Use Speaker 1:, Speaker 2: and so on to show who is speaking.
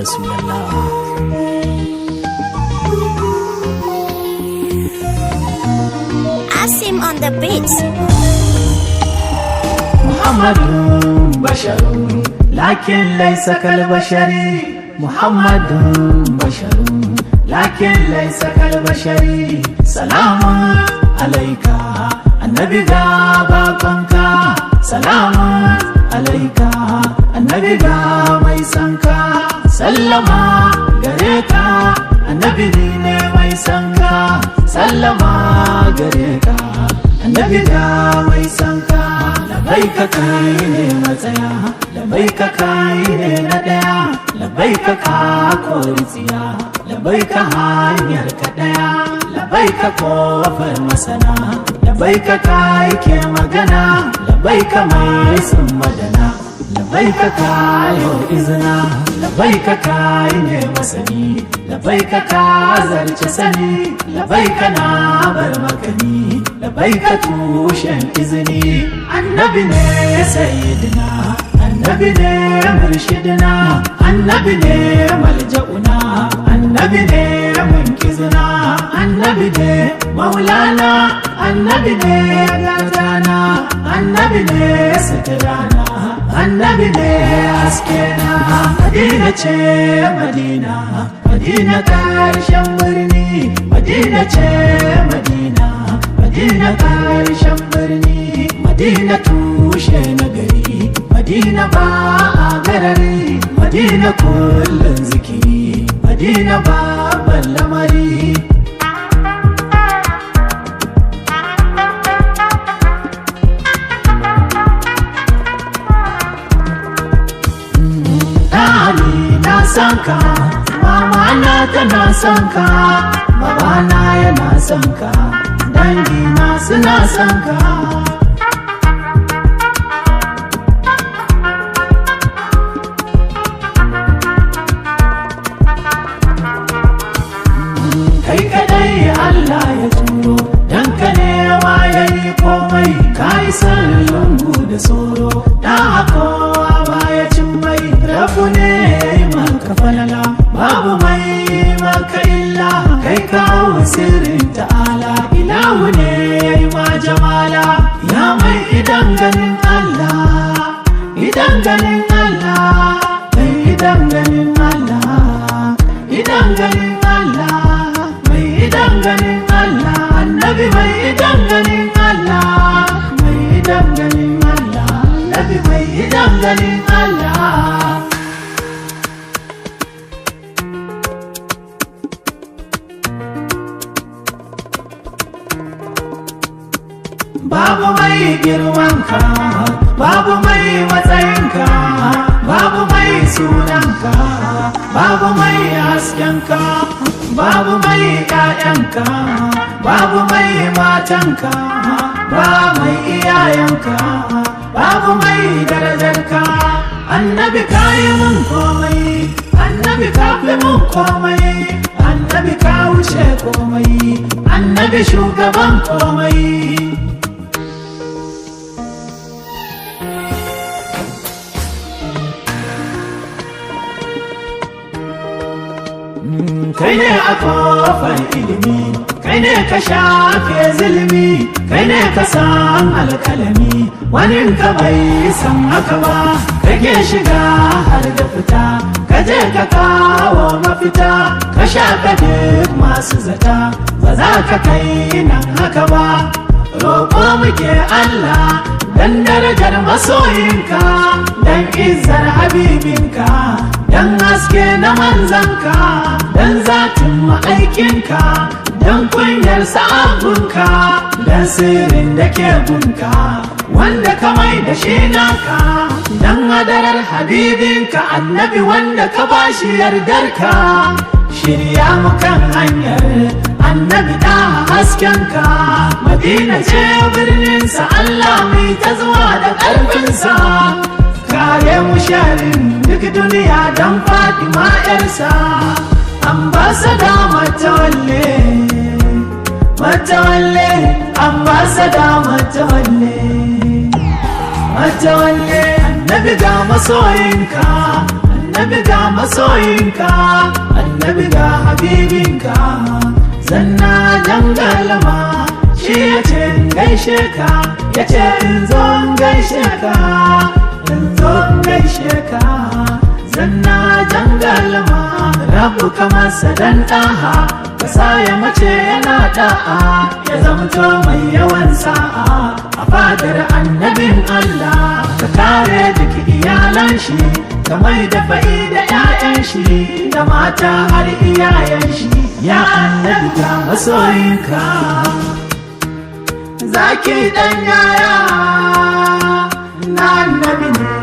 Speaker 1: rasulallah.
Speaker 2: Asim on the beats.
Speaker 1: Muhammadun basharun lakin laysa kal bashari. Muhammadun basharun lakin laysa kal bashari. Salamun alayka annabi ga bakonka. Salamun alayka annabi ga mai sanka. Sallama gare ka annabi ne mai sanka. Sallama gare ka annabi ga mai sanka. Labbaika kai ne matsaya, labbaika kai ne na daya, labbaika ka kori tsiya, labbaika hanyar ka daya, labbaika kofar masana, labbaika kai ke magana, labbaika mai sun madana, labbaika kayo izina, labbaika kai ne masani, labbaika ka zarce sani, labbaika na bar makani, labbaika tushen izini. Annabi ne sayyidina, annabi ne murshidina, annabi ne malja'una, annabi ne munkizina, annabi ne maulana, annabi ne gatana, annabi ne sitirana, annabi ne haskena. Madina ce Madina, Madina karshen birni, Madina ce Madina, Madina karshen birni, Madina tushe na gari, Madina ba a garari, Madina kullum zikiri, Madina babban lamari. Sanka, mama na tana sanka, baba na yana sanka, dangi na suna sanka. Kai kadai Allah ya turo, dan ka ne ma yayi komai, kai san lungu da soro, da kowa baya cin mai, rabu ne maka falala, babu mai maka illa, kai kawo sirrin ta'ala, ilahu ne yayi ma jamala, ya mai idan ganin Allah, idan ganin Allah, mai idan ganin Allah, idan ganin Allah, mai idan ganin Allah, annabi mai idan ganin Allah, mai idan ganin Allah, annabi mai idan ganin Allah. Babu mai girmanka, babu mai matsayinka, babu mai sunanka, babu mai haskenka, babu mai ƴaƴanka, babu mai matanka, ba mai iyayenka, babu mai darajarka. Annabi ka yi mun komai, annabi ka fi mun komai, annabi ka wuce komai, annabi shugaban komai. Kai ne a kofar ilimi, kai ne ka shafe zulmi, kai ne ka san alkalami, wani ka bai san haka ba, kake shiga har da fita, ka je ka kawo mafita, ka shafe duk masu zata, ba za ka kai nan haka ba. Roƙo muke Allah dan darajar masoyinka, dan izzar habibinka, dan haske na manzanka, dan zatin ma'aikinka, dan kunyar sa'abunka, dan sirrin da ke gunka, wanda ka mai da shi naka, dan hadarar habibinka annabi wanda ka bashi yardarka. Shirya mu kan hanyar annabi da haskenka, Madina ce birninsa, Allah mai ta zuwa da ƙarfinsa, kare mu sharin duk duniya don Fatima ‘yarsa. Ambasada Matawalle, Matawalle, ambasada Matawalle, Matawalle, annabi ga masoyinka, annabi ga masoyinka, annabi ga habibinka, zanna jangalma shi ya ce gaishe ka, ya ce in zo gaishe ka, in zo gaishe ka, zanna jangalma. Rabu kamar sadan ɗaha, kasa ya mace yana da'a, ya zamto mai yawan sa'a a fadar annabin Allah. Ka kare duk iyalan shi, ka mai da fa'i da 'ya'yan shi, da mata har iyayen shi, ya annabi ga masoyinka. Zaki dan yaya na annabi ne.